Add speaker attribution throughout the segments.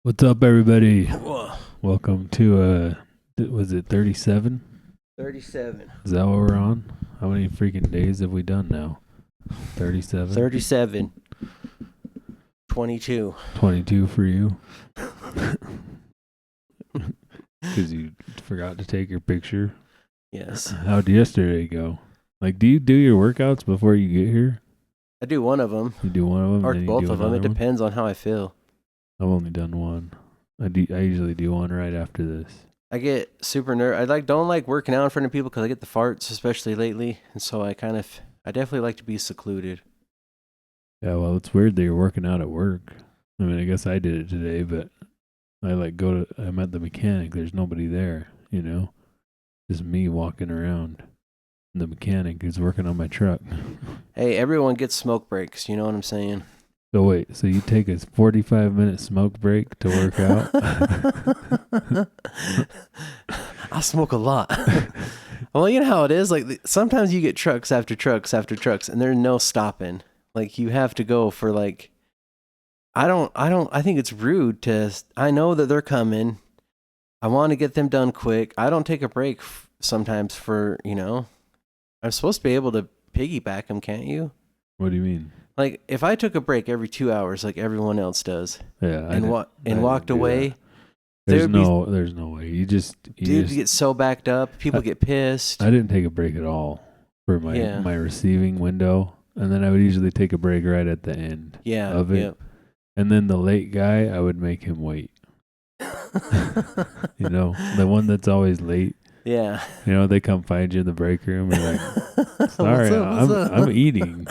Speaker 1: What's up, everybody?
Speaker 2: Whoa.
Speaker 1: Welcome to was it 37?
Speaker 2: 37.
Speaker 1: Is that what we're on? How many freaking days have we done now? 37?
Speaker 2: 37. 22.
Speaker 1: 22 for you? Because you forgot to take your picture.
Speaker 2: Yes.
Speaker 1: How'd yesterday go? Like, do you do your workouts before you get here?
Speaker 2: I do one of them.
Speaker 1: You do one of them,
Speaker 2: Or
Speaker 1: and then you
Speaker 2: both
Speaker 1: do
Speaker 2: of them.
Speaker 1: another
Speaker 2: It
Speaker 1: one?
Speaker 2: depends on how I feel.
Speaker 1: I've only done one. I usually do one right after this.
Speaker 2: I get super nervous. Don't like working out in front of people because I get the farts, especially lately. And so I definitely like to be secluded.
Speaker 1: Yeah, well, it's weird that you're working out at work. I mean, I guess I did it today, but I'm at the mechanic. There's nobody there, just me walking around. And the mechanic is working on my truck.
Speaker 2: Hey, everyone gets smoke breaks. You know what I'm saying?
Speaker 1: So wait, so you take a 45-minute smoke break to work out?
Speaker 2: I smoke a lot. Well, you know how it is. Like sometimes you get trucks after trucks after trucks, and there's no stopping. Like you have to go for like. I think it's rude to. I know that they're coming. I want to get them done quick. I don't take a break sometimes for. I'm supposed to be able to piggyback them, can't you?
Speaker 1: What do you mean?
Speaker 2: Like if I took a break every 2 hours, like everyone else does,
Speaker 1: Yeah,
Speaker 2: and walked
Speaker 1: do that.
Speaker 2: away.
Speaker 1: There's no way. You just
Speaker 2: Get so backed up. People get pissed.
Speaker 1: I didn't take a break at all for my receiving window, and then I would usually take a break right at the end of it.
Speaker 2: Yep.
Speaker 1: And then the late guy, I would make him wait. The one that's always late.
Speaker 2: Yeah.
Speaker 1: They come find you in the break room and like, sorry,
Speaker 2: What's up?
Speaker 1: I'm eating.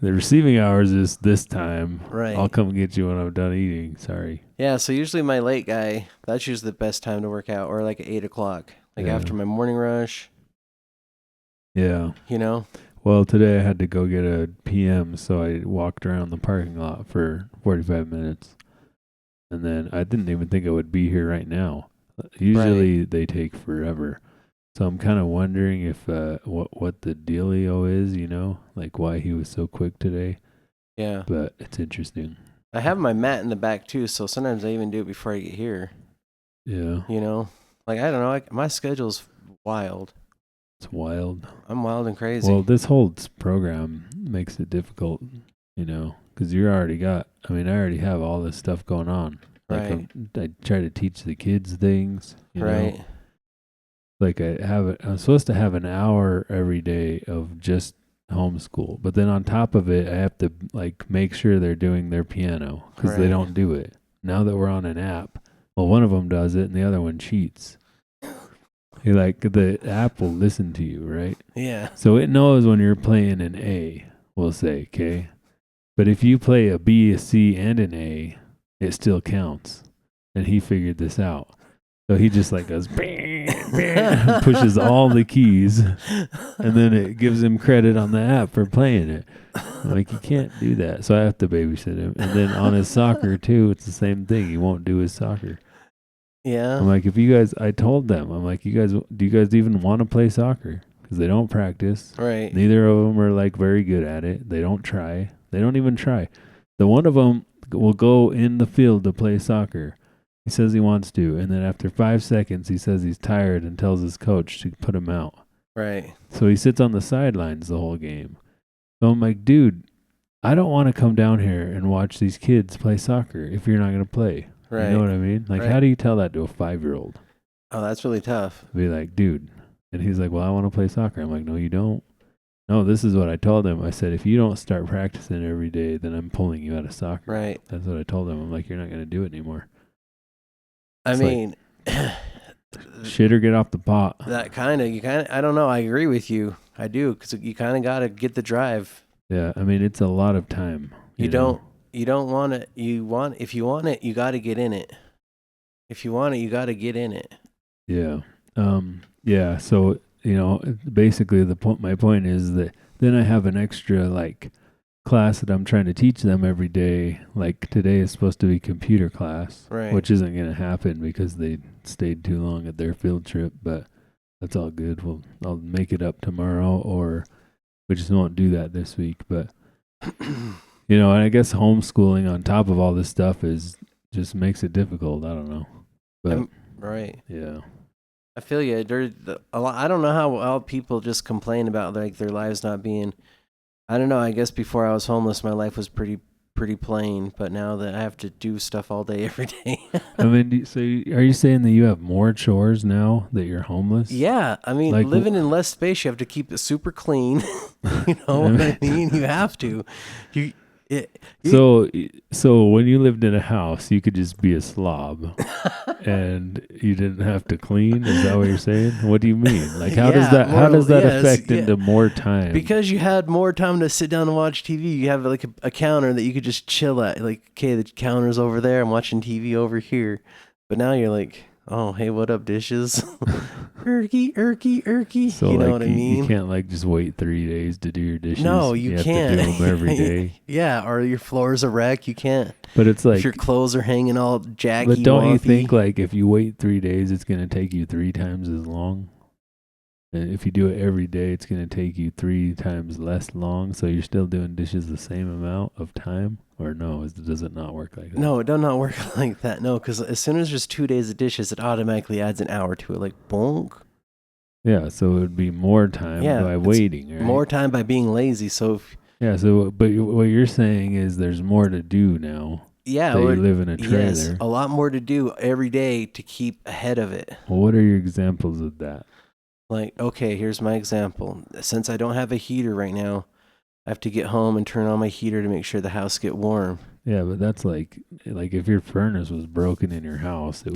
Speaker 1: The receiving hours is this time.
Speaker 2: Right.
Speaker 1: I'll come get you when I'm done eating. Sorry.
Speaker 2: Yeah, so usually my late guy, that's usually the best time to work out, or like at 8 o'clock, like after my morning rush.
Speaker 1: Yeah. Well, today I had to go get a PM, so I walked around the parking lot for 45 minutes. And then I didn't even think I would be here right now. Usually they take forever. So I'm kind of wondering if what the dealio is, like why he was so quick today.
Speaker 2: Yeah.
Speaker 1: But it's interesting.
Speaker 2: I have my mat in the back too, so sometimes I even do it before I get here.
Speaker 1: Yeah.
Speaker 2: Like I don't know, my schedule's wild.
Speaker 1: It's wild.
Speaker 2: I'm wild and crazy.
Speaker 1: Well, this whole program makes it difficult, because I already have all this stuff going on. Like I try to teach the kids things,
Speaker 2: right.
Speaker 1: Like I'm supposed to have an hour every day of just homeschool, but then on top of it, I have to like make sure they're doing their piano because they don't do it. Now that we're on an app, well, one of them does it and the other one cheats. The app will listen to you, right?
Speaker 2: Yeah.
Speaker 1: So it knows when you're playing an A, we'll say, okay? But if you play a B, a C, and an A, it still counts. And he figured this out. So he just like goes, bang, bang, pushes all the keys, and then it gives him credit on the app for playing it. I'm like, you can't do that. So I have to babysit him. And then on his soccer, too, it's the same thing. He won't do his soccer.
Speaker 2: Yeah.
Speaker 1: I'm like, I told them, I'm like, do you guys even want to play soccer? Because they don't practice.
Speaker 2: Right.
Speaker 1: Neither of them are like very good at it. They don't try. They don't even try. The one of them will go in the field to play soccer. He says he wants to. And then after 5 seconds, he says he's tired and tells his coach to put him out.
Speaker 2: Right.
Speaker 1: So he sits on the sidelines the whole game. So I'm like, dude, I don't want to come down here and watch these kids play soccer if you're not going to play.
Speaker 2: Right.
Speaker 1: You know what I mean? Like, how do you tell that to a 5-year-old?
Speaker 2: Oh, that's really tough.
Speaker 1: Be like, dude. And he's like, well, I want to play soccer. I'm like, no, you don't. No, this is what I told him. I said, if you don't start practicing every day, then I'm pulling you out of soccer.
Speaker 2: Right.
Speaker 1: That's what I told him. I'm like, you're not going to do it anymore.
Speaker 2: I mean,
Speaker 1: shit or get off the pot.
Speaker 2: I don't know. I agree with you. I do. Because you kind of got to get the drive.
Speaker 1: Yeah. I mean, it's a lot of time.
Speaker 2: You don't want it. If you want it, you got to get in it. If you want it, you got to get in it.
Speaker 1: Yeah. Yeah. So, basically my point is that then I have an extra class that I'm trying to teach them every day. Like today is supposed to be computer class, which isn't going to happen because they stayed too long at their field trip, but that's all good. I'll make it up tomorrow, or we just won't do that this week. But, and I guess homeschooling on top of all this stuff is just makes it difficult. I don't know. But
Speaker 2: Right.
Speaker 1: yeah.
Speaker 2: I feel you. A lot. I don't know how people just complain about like their lives not being. I don't know. I guess before I was homeless, my life was pretty plain. But now that I have to do stuff all day, every day.
Speaker 1: I mean, are you saying that you have more chores now that you're homeless?
Speaker 2: Yeah. I mean,
Speaker 1: Like,
Speaker 2: living in less space, you have to keep it super clean. You know what I mean? You have to.
Speaker 1: So when you lived in a house, you could just be a slob, and you didn't have to clean. Is that what you're saying? What do you mean? Like, how does that affect into more time?
Speaker 2: Because you had more time to sit down and watch TV. You have like a counter that you could just chill at. Like, okay, the counter's over there. I'm watching TV over here. But now you're like, oh, hey, what up, dishes? Erky.
Speaker 1: So
Speaker 2: you know
Speaker 1: like,
Speaker 2: what I mean?
Speaker 1: You can't like just wait 3 days to do your dishes.
Speaker 2: No, you can't.
Speaker 1: Have to do them every day.
Speaker 2: Yeah, or your floor's a wreck. You can't.
Speaker 1: But it's like,
Speaker 2: if your clothes are hanging all jaggy.
Speaker 1: But don't
Speaker 2: wonky.
Speaker 1: you think like if you wait 3 days, it's gonna take you 3 times as long? And if you do it every day, it's gonna take you 3 times less long. So you're still doing dishes the same amount of time, or no? Does it not work like that?
Speaker 2: No, it does not work like that. No, because as soon as there's 2 days of dishes, it automatically adds an hour to it. Like bonk.
Speaker 1: Yeah, so it would be more time by waiting, right?
Speaker 2: More time by being lazy. So
Speaker 1: but what you're saying is there's more to do now.
Speaker 2: Yeah,
Speaker 1: that you live in a trailer.
Speaker 2: Yes, a lot more to do every day to keep ahead of it.
Speaker 1: Well, what are your examples of that?
Speaker 2: Like, okay, here's my example. Since I don't have a heater right now, I have to get home and turn on my heater to make sure the house get warm.
Speaker 1: Yeah, but that's like if your furnace was broken in your house, it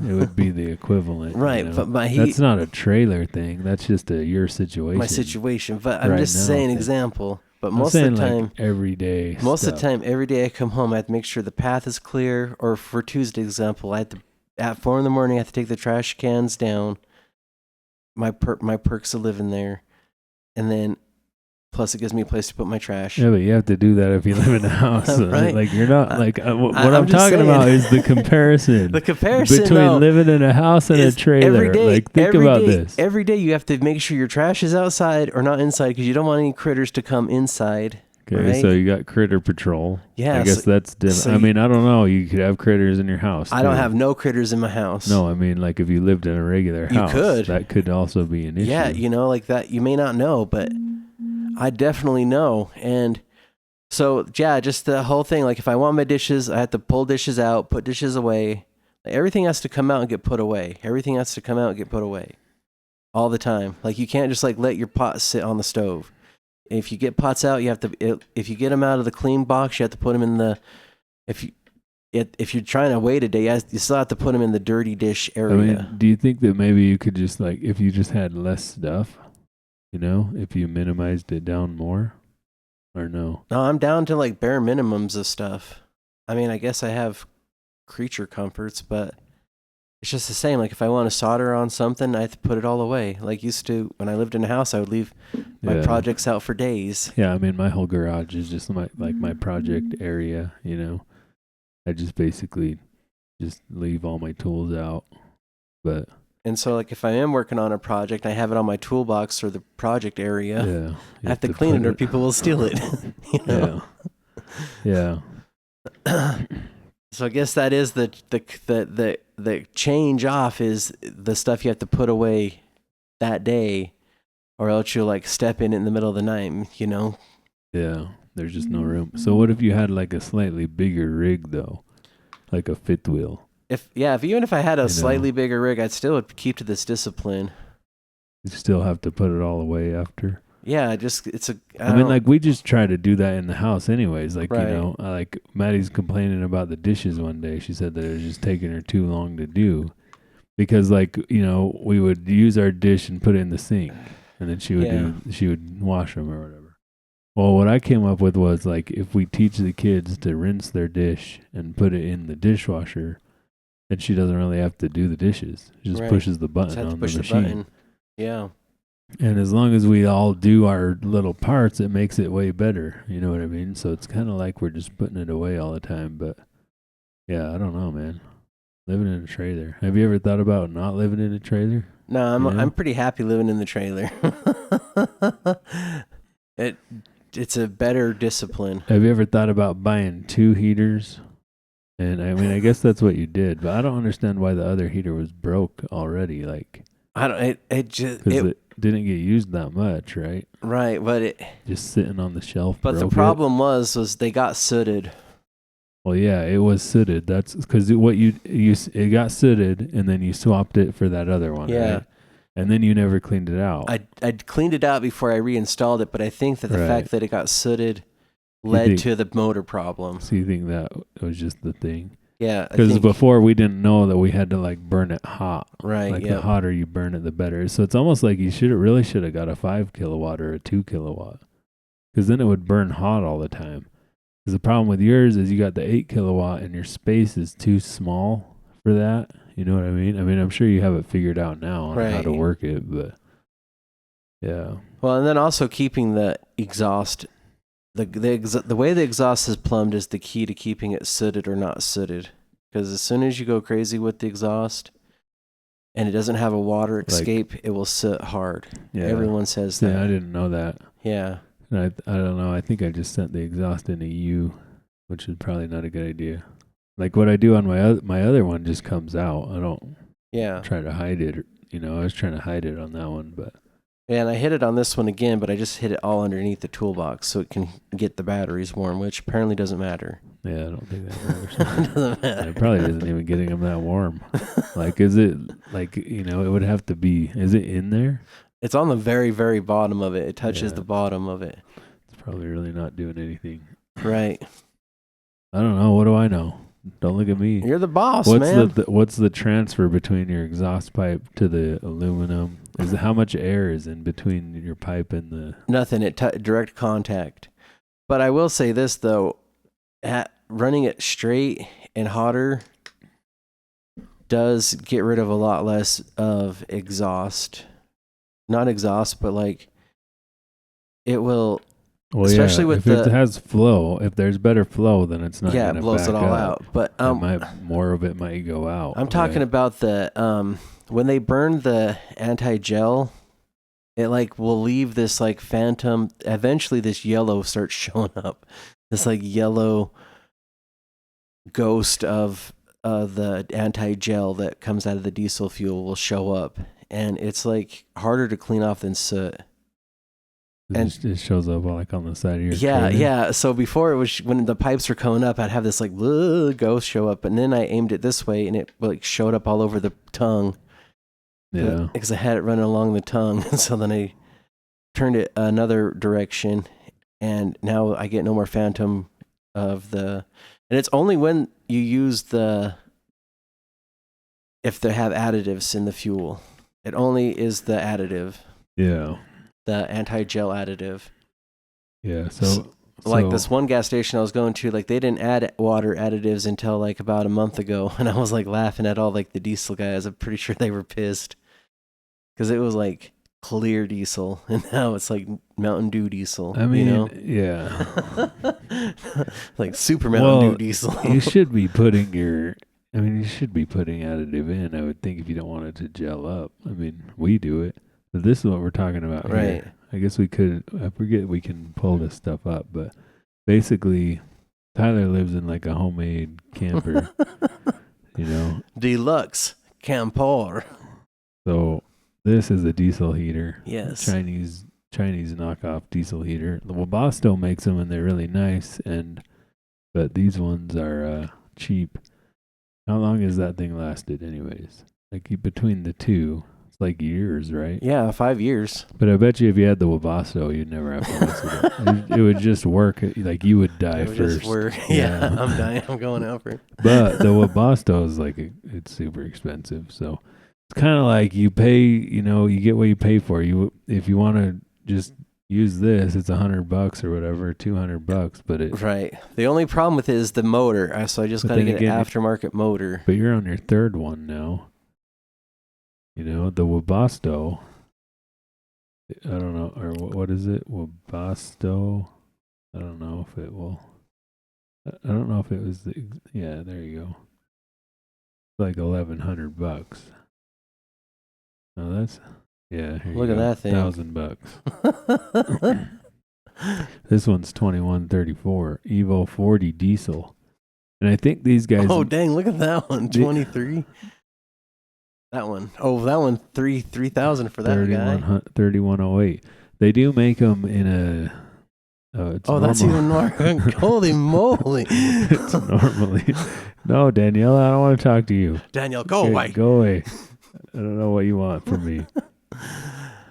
Speaker 1: would be the equivalent.
Speaker 2: Right,
Speaker 1: you know?
Speaker 2: but my heat.
Speaker 1: That's not a trailer thing. That's just your situation.
Speaker 2: My situation, but I'm just saying example. But most of the time,
Speaker 1: like every day.
Speaker 2: Most of the time, every day I come home, I have to make sure the path is clear. Or for Tuesday example, I had to at 4 a.m, I have to take the trash cans down. My perks of living there, and then plus it gives me a place to put my trash.
Speaker 1: Yeah, but you have to do that if you live in a house.
Speaker 2: Right?
Speaker 1: Like you're not like what I'm talking about is the comparison.
Speaker 2: The comparison
Speaker 1: between living in a house and a trailer.
Speaker 2: Every day,
Speaker 1: like think about this.
Speaker 2: Every day you have to make sure your trash is outside or not inside because you don't want any critters to come inside.
Speaker 1: Okay, right? So you got critter patrol.
Speaker 2: Yeah,
Speaker 1: I guess that's different. So I mean, I don't know. You could have critters in your house.
Speaker 2: I don't have no critters in my house.
Speaker 1: No, I mean, like if you lived in a regular house, that could also be an issue.
Speaker 2: Yeah, like that. You may not know, but I definitely know. And so, yeah, just the whole thing. Like if I want my dishes, I have to pull dishes out, put dishes away. Like, everything has to come out and get put away. Everything has to come out and get put away all the time. Like you can't just like let your pot sit on the stove. If you get pots out, you have to. If you get them out of the clean box, you have to put them in the. If you're trying to wait a day, you still have to put them in the dirty dish area.
Speaker 1: I mean, do you think that maybe you could just like if you just had less stuff, if you minimized it down more, or no?
Speaker 2: No, I'm down to like bare minimums of stuff. I mean, I guess I have creature comforts, but it's just the same. Like if I want to solder on something, I have to put it all away. Like used to when I lived in a house, I would leave my projects out for days.
Speaker 1: Yeah, I mean my whole garage is just my project area. I just basically just leave all my tools out.
Speaker 2: And so like if I am working on a project, I have it on my toolbox or the project area.
Speaker 1: Yeah,
Speaker 2: I have to clean it or people will steal it.
Speaker 1: Yeah.
Speaker 2: So I guess that is the change off is the stuff you have to put away that day, or else you'll like step in it in the middle of the night.
Speaker 1: Yeah, there's just no room. So what if you had like a slightly bigger rig though, like a fifth wheel?
Speaker 2: Even if I had a slightly bigger rig, I'd still would keep to this discipline.
Speaker 1: You still have to put it all away after.
Speaker 2: Yeah,
Speaker 1: I mean, like we just try to do that in the house, anyways. Like like Maddie's complaining about the dishes one day. She said that it was just taking her too long to do, because like we would use our dish and put it in the sink, and then she would wash them or whatever. Well, what I came up with was like if we teach the kids to rinse their dish and put it in the dishwasher, then she doesn't really have to do the dishes. She just pushes the button on the machine.
Speaker 2: Yeah.
Speaker 1: And as long as we all do our little parts, it makes it way better. You know what I mean? So it's kind of like we're just putting it away all the time. But yeah, I don't know, man. Living in a trailer. Have you ever thought about not living in a trailer?
Speaker 2: No, I'm pretty happy living in the trailer. It's a better discipline.
Speaker 1: Have you ever thought about buying 2 heaters And I mean, I guess that's what you did, but I don't understand why the other heater was broke already. Like,
Speaker 2: I don't. It just
Speaker 1: because it didn't get used that much, right?
Speaker 2: right, but it.
Speaker 1: Just sitting on the shelf.
Speaker 2: But the
Speaker 1: broke it.
Speaker 2: problem was they got sooted.
Speaker 1: Well, yeah, it was sooted. That's because it got sooted, and then you swapped it for that other one.
Speaker 2: Yeah.
Speaker 1: Right? And then you never cleaned it out.
Speaker 2: I cleaned it out before I reinstalled it, but I think that the
Speaker 1: Right.
Speaker 2: fact that it got sooted led
Speaker 1: think-
Speaker 2: to the motor problem.
Speaker 1: So you think that was just the thing?
Speaker 2: Yeah, I
Speaker 1: Because
Speaker 2: think-
Speaker 1: before we didn't know that we had to like burn it hot.
Speaker 2: right,
Speaker 1: Like
Speaker 2: yeah,
Speaker 1: the hotter you burn it, the better. So it's almost like you really should have got a 5 kilowatt or a 2 kilowatt, because then it would burn hot all the time. Because the problem with yours is you got the 8 kilowatt and your space is too small for that. You know what I mean? I mean, I'm sure you have it figured out now on how to
Speaker 2: Right.
Speaker 1: work it, but yeah.
Speaker 2: Well, and then also keeping the exhaust, the way the exhaust is plumbed is the key to keeping it sooted or not sooted. Because as soon as you go crazy with the exhaust, and it doesn't have a water escape, it will soot hard.
Speaker 1: Yeah.
Speaker 2: Everyone says
Speaker 1: See,
Speaker 2: that.
Speaker 1: I didn't know that.
Speaker 2: Yeah.
Speaker 1: And I don't know. I think I just sent the exhaust in a U, which is probably not a good idea. Like what I do on my other one just comes out. I don't
Speaker 2: Yeah.
Speaker 1: try to hide it. You know, I was trying to hide it on that one, but
Speaker 2: And I hit it on this one again, but I just hit it all underneath the toolbox so it can get the batteries warm, which apparently doesn't matter.
Speaker 1: yeah, I don't think that matters.
Speaker 2: It doesn't
Speaker 1: And
Speaker 2: matter.
Speaker 1: it probably isn't even getting them that warm. Like, is it like, you know, it would have to be, is it in there?
Speaker 2: It's on the very, very bottom of it. It touches
Speaker 1: Yeah.
Speaker 2: the bottom of it.
Speaker 1: It's probably really not doing anything.
Speaker 2: Right.
Speaker 1: I don't know. What do I know? Don't look at me.
Speaker 2: You're the boss,
Speaker 1: What's
Speaker 2: man.
Speaker 1: what's the transfer between your exhaust pipe to the aluminum? Is it how much air is in between your pipe and the?
Speaker 2: Nothing. Direct contact. But I will say this though, running it straight and hotter does get rid of a lot less of exhaust. Not exhaust, but like it will.
Speaker 1: Well,
Speaker 2: Especially
Speaker 1: yeah,
Speaker 2: with
Speaker 1: if it
Speaker 2: the-
Speaker 1: has flow, if there's better flow, then it's not.
Speaker 2: Yeah, it
Speaker 1: gonna
Speaker 2: blows
Speaker 1: back
Speaker 2: it all
Speaker 1: up.
Speaker 2: out. But
Speaker 1: More of it might go out.
Speaker 2: I'm talking
Speaker 1: right?
Speaker 2: about the when they burn the anti-gel, it like will leave this like phantom. Eventually, this yellow starts showing up. This like yellow ghost of the anti-gel that comes out of the diesel fuel will show up, and it's like harder to clean off than soot.
Speaker 1: It shows up like on the side of your.
Speaker 2: Yeah,
Speaker 1: trailer.
Speaker 2: yeah. So before it was when the pipes were coming up, I'd have this like ghost show up, and then I aimed it this way, and it like showed up all over the tongue.
Speaker 1: Yeah.
Speaker 2: Because I had it running along the tongue, and so then I turned it another direction, and now I get no more phantom of the. And it's only when you use if they have additives in the fuel. It only is the additive,
Speaker 1: Yeah.
Speaker 2: the anti-gel additive.
Speaker 1: Yeah. So
Speaker 2: Like this one gas station I was going to, like they didn't add water additives until like about a month ago, and I was like laughing at all like the diesel guys. I'm pretty sure they were pissed because it was like clear diesel, and now it's like Mountain Dew diesel.
Speaker 1: I mean,
Speaker 2: you know?
Speaker 1: yeah.
Speaker 2: Like super Mountain Dew diesel.
Speaker 1: You should be putting you should be putting additive in, I would think, if you don't want it to gel up. I mean, we do it. But this is what we're talking about
Speaker 2: Right.
Speaker 1: here. I guess we could, I forget we can pull this stuff up, but basically, Tyler lives in like a homemade camper, you know?
Speaker 2: Deluxe Camper.
Speaker 1: So this is a diesel heater.
Speaker 2: Yes.
Speaker 1: Chinese knockoff diesel heater. The Webasto makes them and they're really nice, but these ones are cheap. How long has that thing lasted anyways? Like between the two, it's like years, right?
Speaker 2: Yeah, 5 years.
Speaker 1: But I bet you if you had the Webasto, you'd never have to mess with it. It would just work. Like you would die
Speaker 2: It would
Speaker 1: first.
Speaker 2: just work.
Speaker 1: Yeah.
Speaker 2: Yeah, I'm dying. I'm going out for.
Speaker 1: But the Webasto is like it's super expensive. So it's kind of like you pay, you get what you pay for. If you want to just use this, it's $100 or whatever, $200. But
Speaker 2: Right. The only problem with it is the motor. So I just
Speaker 1: But
Speaker 2: got to
Speaker 1: then
Speaker 2: get
Speaker 1: again,
Speaker 2: an aftermarket motor.
Speaker 1: But you're on your third one now. The Webasto. I don't know, or what is it? Webasto. I don't know if it will. I don't know if it was yeah. There you go. Like $1,100. No, that's yeah. Here
Speaker 2: Look
Speaker 1: you
Speaker 2: at
Speaker 1: go.
Speaker 2: that thing.
Speaker 1: $1,000. This one's $2,134. Evo 40 diesel. And I think these guys.
Speaker 2: Oh dang! Look at that one. 23. That one. Oh, that one. 3,000 for that guy.
Speaker 1: 3108. They do make them in a.
Speaker 2: That's even more. Holy moly!
Speaker 1: It's normally. No, Danielle, I don't want to talk to you.
Speaker 2: Danielle, go away.
Speaker 1: Go away. I don't know what you want from me.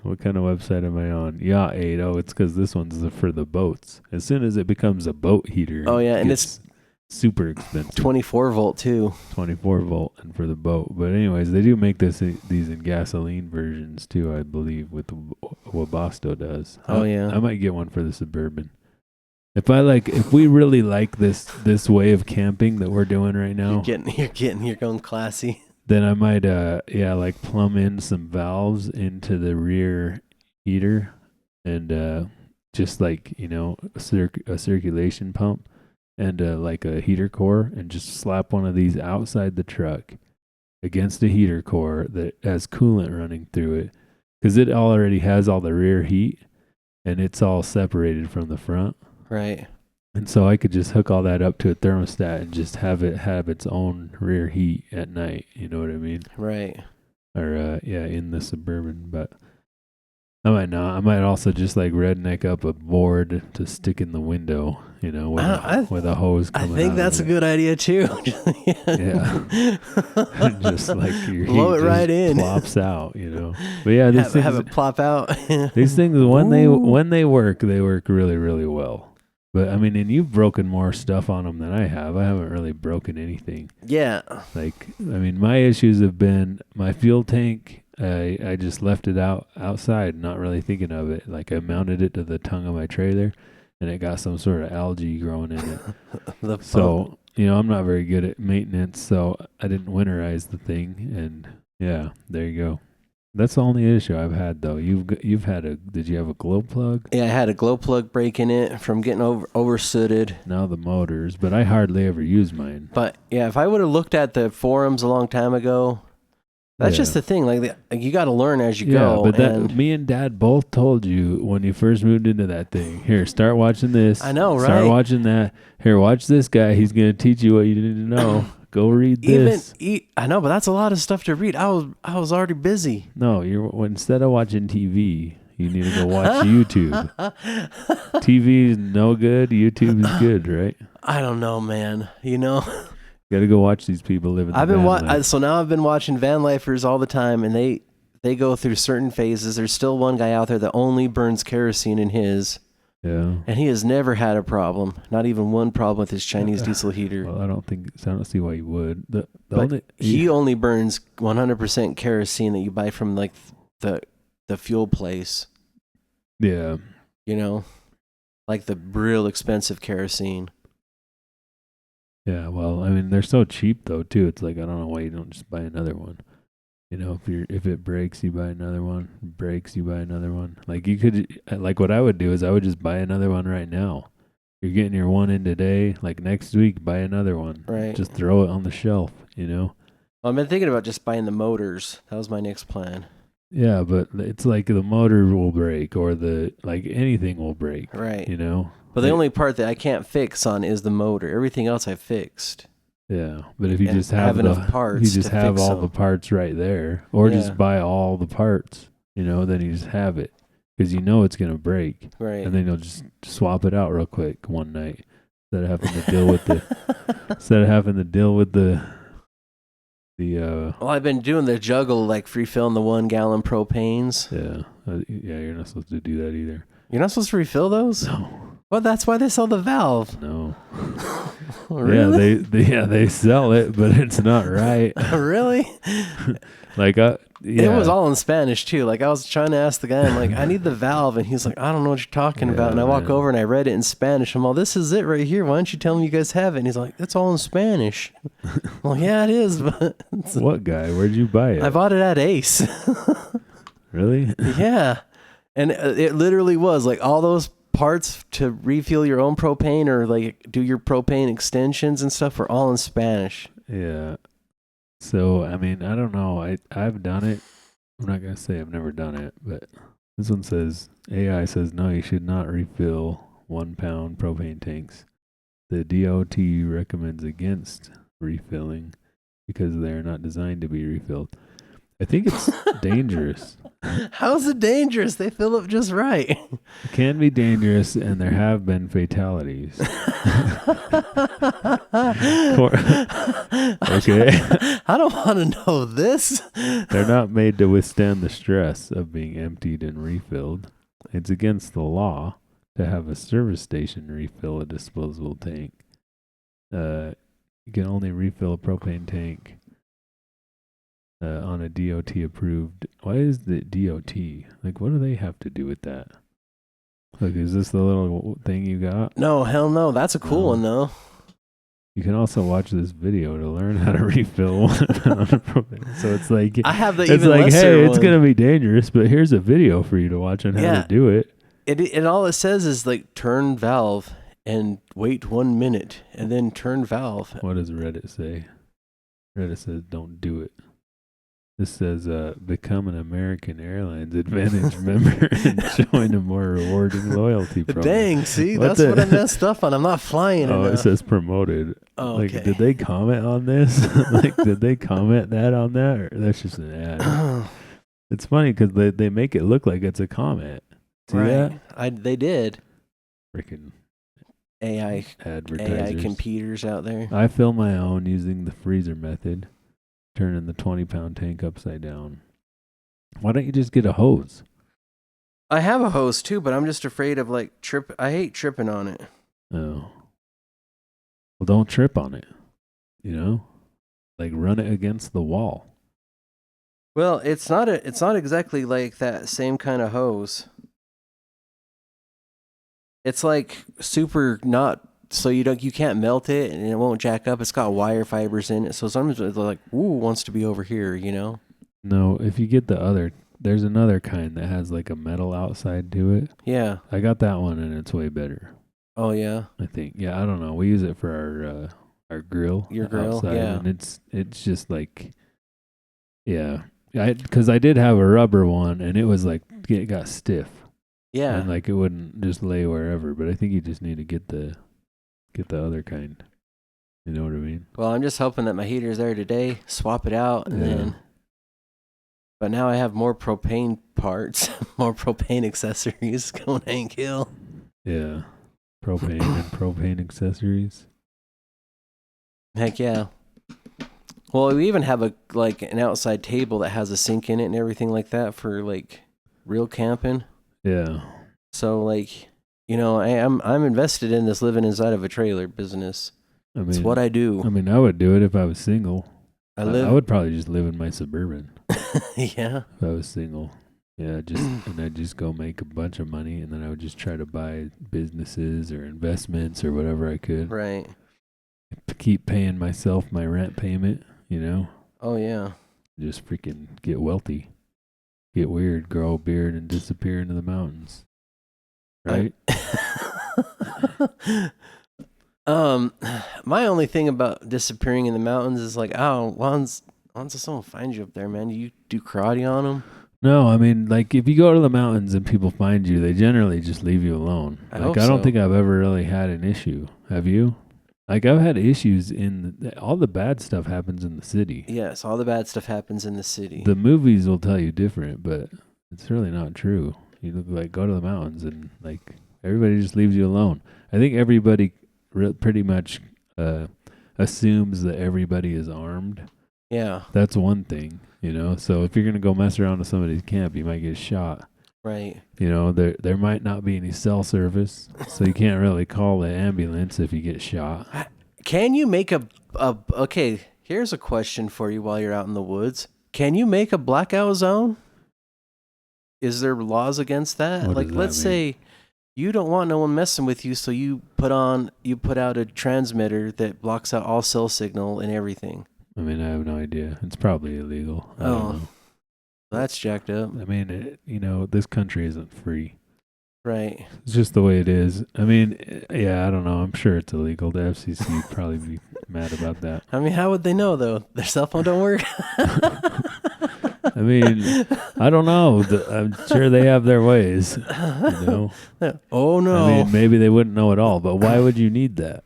Speaker 1: What kind of website am I on? Yacht Aid. Oh, it's because this one's for the boats. As soon as it becomes a boat heater.
Speaker 2: Oh yeah, and it's
Speaker 1: super expensive.
Speaker 2: 24 volt too.
Speaker 1: 24 volt and for the boat. But anyways, they do make these in gasoline versions too, I believe, with what Webasto does.
Speaker 2: Oh yeah.
Speaker 1: I might get one for the Suburban. If we really like this way of camping that we're doing right now,
Speaker 2: you're going classy.
Speaker 1: Then I might like plumb in some valves into the rear heater and just like, you know, a circulation pump and like a heater core, and just slap one of these outside the truck against a heater core that has coolant running through it, because it already has all the rear heat and it's all separated from the front.
Speaker 2: Right.
Speaker 1: And so I could just hook all that up to a thermostat and just have it have its own rear heat at night. You know what I mean?
Speaker 2: Right.
Speaker 1: Or in the Suburban. But I might not. I might also just like redneck up a board to stick in the window, you know, with a hose coming out.
Speaker 2: I think that's a good idea too.
Speaker 1: Yeah. Just like your
Speaker 2: blow
Speaker 1: heat
Speaker 2: it right in.
Speaker 1: Plops out, you know. But yeah,
Speaker 2: have it plop out.
Speaker 1: These things when they work really, really well. But I mean, and you've broken more stuff on them than I have. I haven't really broken anything.
Speaker 2: Yeah.
Speaker 1: Like, I mean, my issues have been my fuel tank. I just left it outside, not really thinking of it. Like, I mounted it to the tongue of my trailer, and it got some sort of algae growing in it. So, you know, I'm not very good at maintenance, so I didn't winterize the thing. And yeah, there you go. That's the only issue I've had, though. You've had did you have a glow plug?
Speaker 2: Yeah, I had a glow plug break in it from getting over-sooted.
Speaker 1: Now the motors, but I hardly ever use mine.
Speaker 2: But yeah, if I would have looked at the forums a long time ago, that's just the thing. Like, you got to learn as you go.
Speaker 1: But me and Dad both told you when you first moved into that thing. Here, start watching this.
Speaker 2: I know, right?
Speaker 1: Start watching that. Here, watch this guy. He's gonna teach you what you need to know. Go read this.
Speaker 2: I know, but that's a lot of stuff to read. I was already busy.
Speaker 1: No, instead of watching TV, you need to go watch YouTube. TV is no good. YouTube is good, right?
Speaker 2: I don't know, man. You know,
Speaker 1: got to go watch these people living.
Speaker 2: So now I've been watching van lifers all the time, and they go through certain phases. There's still one guy out there that only burns kerosene in his.
Speaker 1: Yeah.
Speaker 2: And he has never had a problem, not even one problem with his Chinese diesel heater.
Speaker 1: Well, I don't see why you would.
Speaker 2: He only burns 100% kerosene that you buy from like the fuel place.
Speaker 1: Yeah.
Speaker 2: You know, like the real expensive kerosene.
Speaker 1: Yeah, well, I mean, they're so cheap though too. It's like, I don't know why you don't just buy another one. You know, if it breaks, you buy another one. Breaks, you buy another one. Like, you could, like, what I would do is I would just buy another one right now. You're getting your one in today. Like, next week, buy another one.
Speaker 2: Right.
Speaker 1: Just throw it on the shelf. You know.
Speaker 2: Well, I've been thinking about just buying the motors. That was my next plan.
Speaker 1: Yeah, but it's like the motor will break, or anything will break.
Speaker 2: Right.
Speaker 1: You know.
Speaker 2: But the only part that I can't fix on is the motor. Everything else I fixed.
Speaker 1: Yeah, but if you just have
Speaker 2: enough parts,
Speaker 1: you just have all the parts right there, or just buy all the parts, you know, then you just have it, because you know it's gonna break,
Speaker 2: right?
Speaker 1: And then you'll just swap it out real quick one night instead of having to deal with the
Speaker 2: Well, I've been doing the juggle, like refilling the 1 gallon propanes.
Speaker 1: Yeah, you're not supposed to do that either.
Speaker 2: You're not supposed to refill those?
Speaker 1: No.
Speaker 2: Well, that's why they sell the valve.
Speaker 1: No.
Speaker 2: Really?
Speaker 1: Yeah, they sell it, but it's not right.
Speaker 2: Really?
Speaker 1: Like,
Speaker 2: It was all in Spanish too. Like, I was trying to ask the guy, I'm like, I need the valve, and he's like, I don't know what you're talking about. And I walk over and I read it in Spanish. I'm all, this is it right here. Why don't you tell me you guys have it? And he's like, it's all in Spanish. Well, yeah, it is. But
Speaker 1: what guy? Where'd you buy it?
Speaker 2: I bought it at Ace.
Speaker 1: Really?
Speaker 2: Yeah, and it literally was like all those parts to refuel your own propane or like do your propane extensions and stuff were all in Spanish.
Speaker 1: Yeah. So, I mean, I don't know. I've done it. I'm not going to say I've never done it, but this one says, AI says, no, you should not refill 1 pound propane tanks. the DOT recommends against refilling because they are not designed to be refilled. I think it's dangerous.
Speaker 2: How's it dangerous? They fill up just right.
Speaker 1: It can be dangerous, and there have been fatalities. Okay.
Speaker 2: I don't want to know this.
Speaker 1: They're not made to withstand the stress of being emptied and refilled. It's against the law to have a service station refill a disposable tank. You can only refill a propane tank on a DOT approved. Why is the DOT? Like, what do they have to do with that? Like, is this the little thing you got?
Speaker 2: No, hell no. That's a cool one, though.
Speaker 1: You can also watch this video to learn how to refill one on a propane. So it's like,
Speaker 2: I have the
Speaker 1: it's
Speaker 2: even
Speaker 1: like,
Speaker 2: lesser
Speaker 1: hey,
Speaker 2: one.
Speaker 1: it's going to be dangerous, but here's a video for you to watch on how to do it.
Speaker 2: It all it says is like turn valve and wait 1 minute and then turn valve.
Speaker 1: What does Reddit say? Reddit says don't do it. This says become an American Airlines Advantage member and join a more rewarding loyalty program.
Speaker 2: Dang, see, that's what I messed up on. I'm not flying
Speaker 1: Oh,
Speaker 2: enough.
Speaker 1: it says promoted.
Speaker 2: Oh,
Speaker 1: like,
Speaker 2: okay.
Speaker 1: did they comment on this? Like, did they comment that on that? Or that's just an ad. It's funny because they make it look like it's a comment. See that?
Speaker 2: They did.
Speaker 1: Freaking
Speaker 2: AI
Speaker 1: advertisers.
Speaker 2: computers out there.
Speaker 1: I fill my own using the freezer method, turning the 20-pound tank upside down. Why don't you just get a hose?
Speaker 2: I have a hose too, but I'm just afraid of like trip. I hate tripping on it.
Speaker 1: Oh. Well, don't trip on it. You know? Like, run it against the wall.
Speaker 2: Well, it's not exactly like that same kind of hose. It's like super not so you can't melt it and it won't jack up. It's got wire fibers in it, so sometimes it's like, ooh, wants to be over here, you know?
Speaker 1: No, if you get there's another kind that has like a metal outside to it.
Speaker 2: Yeah.
Speaker 1: I got that one and it's way better.
Speaker 2: Oh yeah.
Speaker 1: I think. Yeah, I don't know. We use it for our grill.
Speaker 2: Your grill,
Speaker 1: outside,
Speaker 2: yeah.
Speaker 1: And it's just like, yeah. Because I did have a rubber one and it was like, it got stiff.
Speaker 2: Yeah.
Speaker 1: And like it wouldn't just lay wherever, but I think you just need to get the other kind. You know what I mean?
Speaker 2: Well, I'm just hoping that my heater's there today, swap it out, and then. But now I have more propane parts, more propane accessories going Hank Hill.
Speaker 1: Yeah. Propane and propane accessories.
Speaker 2: Heck yeah. Well, we even have an outside table that has a sink in it and everything like that for like real camping.
Speaker 1: Yeah.
Speaker 2: So like, you know, I'm invested in this living inside of a trailer business.
Speaker 1: I mean,
Speaker 2: It's what I do.
Speaker 1: I mean, I would do it if I was single.
Speaker 2: I
Speaker 1: I would probably just live in my Suburban
Speaker 2: Yeah.
Speaker 1: if I was single. Yeah, and I'd just go make a bunch of money, and then I would just try to buy businesses or investments or whatever I could.
Speaker 2: Right.
Speaker 1: Keep paying myself my rent payment, you know?
Speaker 2: Oh yeah.
Speaker 1: Just freaking get wealthy. Get weird, grow a beard, and disappear into the mountains. Right?
Speaker 2: My only thing about disappearing in the mountains is like, once someone finds you up there, man, you do karate on them.
Speaker 1: No, I mean, like, if you go to the mountains and people find you, they generally just leave you alone.
Speaker 2: I
Speaker 1: Like,
Speaker 2: hope
Speaker 1: I don't
Speaker 2: so.
Speaker 1: think I've ever really had an issue. Have you? Like, I've had issues all the bad stuff happens in the city.
Speaker 2: Yes, all the bad stuff happens in the city.
Speaker 1: The movies will tell you different, but it's really not true. You look like, go to the mountains and, like, everybody just leaves you alone. I think everybody pretty much assumes that everybody is armed.
Speaker 2: Yeah.
Speaker 1: That's one thing, you know. So if you're gonna go mess around with somebody's camp, you might get shot.
Speaker 2: Right.
Speaker 1: You know, there might not be any cell service, so you can't really call the ambulance if you get shot.
Speaker 2: Can you make okay, here's a question for you while you're out in the woods. Can you make a blackout zone? Is there laws against that?
Speaker 1: What
Speaker 2: Like,
Speaker 1: does that
Speaker 2: let's
Speaker 1: mean?
Speaker 2: say you don't want no one messing with you, so you put out a transmitter that blocks out all cell signal and everything.
Speaker 1: I mean, I have no idea. It's probably illegal. I don't know.
Speaker 2: That's jacked up.
Speaker 1: I mean, you know, this country isn't free.
Speaker 2: Right.
Speaker 1: It's just the way it is. I mean, yeah, I don't know. I'm sure it's illegal. The FCC would probably be mad about that.
Speaker 2: I mean, how would they know though? Their cell phone don't work.
Speaker 1: I mean, I don't know. I'm sure they have their ways. You know.
Speaker 2: Oh no.
Speaker 1: I mean, maybe they wouldn't know at all. But why would you need that?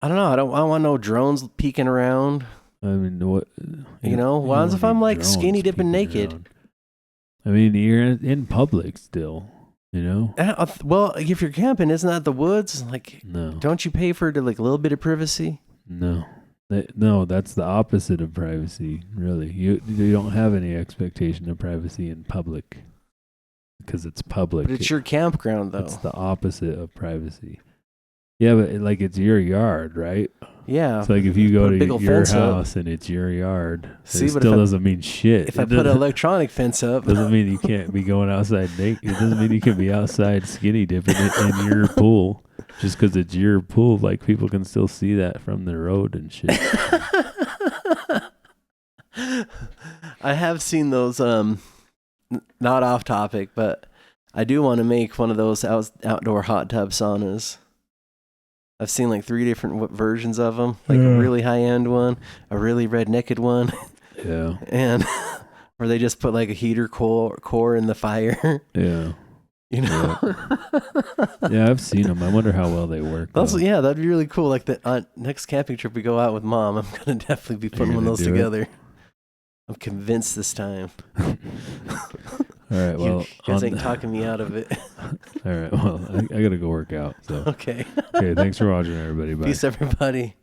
Speaker 2: I don't know. I don't want no drones peeking around.
Speaker 1: I mean, what?
Speaker 2: You know, what happens if I'm
Speaker 1: need
Speaker 2: like
Speaker 1: drones
Speaker 2: skinny dipping
Speaker 1: peeking
Speaker 2: naked?
Speaker 1: around. I mean, you're in public still, you know?
Speaker 2: Well, if you're camping, isn't that the woods? Like,
Speaker 1: No.
Speaker 2: don't you pay for like a little bit of privacy?
Speaker 1: No. No, that's the opposite of privacy, really. You don't have any expectation of privacy in public because it's public.
Speaker 2: But it's your campground, though.
Speaker 1: It's the opposite of privacy. Yeah, but it's your yard, right?
Speaker 2: Yeah.
Speaker 1: It's like if you go
Speaker 2: Put a big
Speaker 1: to
Speaker 2: ol'
Speaker 1: your
Speaker 2: fence up.
Speaker 1: house and it's your yard,
Speaker 2: See,
Speaker 1: it
Speaker 2: but
Speaker 1: still
Speaker 2: if I-
Speaker 1: doesn't mean shit.
Speaker 2: If I put an electronic fence up,
Speaker 1: doesn't mean you can't be going outside naked. It doesn't mean you can be outside skinny dipping in your pool just because it's your pool. Like people can still see that from the road and shit.
Speaker 2: I have seen those. Not off topic, but I do want to make one of those outdoor hot tub saunas. I've seen like 3 different versions of them, like a really high end one, a really rednecked one,
Speaker 1: Yeah,
Speaker 2: and where they just put like a heater core in the fire.
Speaker 1: yeah,
Speaker 2: You know.
Speaker 1: yeah. I've seen them. I wonder how well they work.
Speaker 2: Also,
Speaker 1: though.
Speaker 2: yeah, that'd be really cool. Like the next camping trip we go out with Mom, I'm gonna definitely be putting one of
Speaker 1: gonna
Speaker 2: those
Speaker 1: do it?
Speaker 2: together. I'm convinced this time.
Speaker 1: All right. Well,
Speaker 2: you guys ain't talking me out of it.
Speaker 1: all right. Well, I gotta go work out. So
Speaker 2: Okay.
Speaker 1: okay. Thanks for watching, everybody. Bye.
Speaker 2: Peace, everybody.